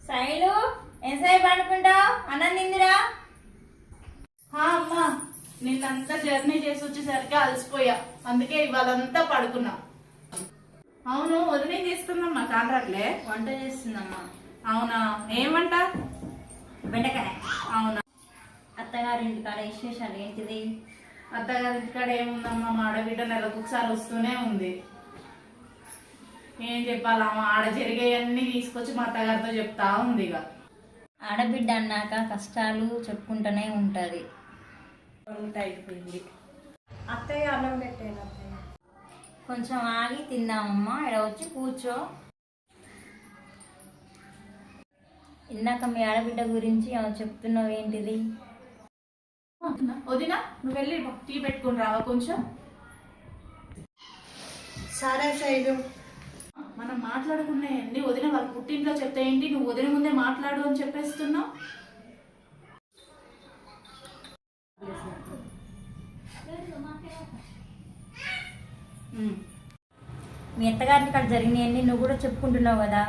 శైలు ఎంతసేపు అనుకుంటావు? అన్నం తిందిరా? అమ్మా, నిన్నంతా జర్నీ చేసి వచ్చేసరికి అలసిపోయా, అందుకే ఇవాళంతా పడుకున్నా. అవును, వదిలే చేస్తుందమ్మా కాంట్రాక్ట్లే. వంట చేస్తుందమ్మా. అవునా, ఏమంట? బెండకాయ. అవునా. అత్తగారింటి కాడ విశేషాలు ఏంటిది? అత్తగారి ఇంటికాడ ఏముందమ్మా, మా ఆడబిడ్డ నెలకు ఒకసారి వస్తూనే ఉంది. ఏం చెప్పాలమ్మా, ఆడ జరిగేవన్నీ తీసుకొచ్చి మా అత్తగారితో చెప్తా ఉంది. ఇక ఆడబిడ్డ అన్నాక కష్టాలు చెప్పుకుంటూనే ఉంటుంది. అయిపోయింది. అత్తయ్య అన్నం పెట్టాను. అత్తయ్య కొంచెం ఆగి తిందామమ్మా. ఇక్కడ వచ్చి కూర్చో. ఇందాక మీ ఆడబిడ్డ గురించి చెప్తున్నావు ఏంటిది? వదినా, నువ్వు వెళ్ళి టీ పెట్టుకుని రావా కొంచెం. సరే శైలు. మనం మాట్లాడుకున్నాయన్నీ వదిన వాళ్ళ పుట్టింట్లో చెప్తే ఏంటి, నువ్వు వదిన ముందే మాట్లాడు అని చెప్పేస్తున్నావు. మీ అత్తగారింటి కాడ జరిగినాయన్నీ నువ్వు కూడా చెప్పుకుంటున్నావు కదా,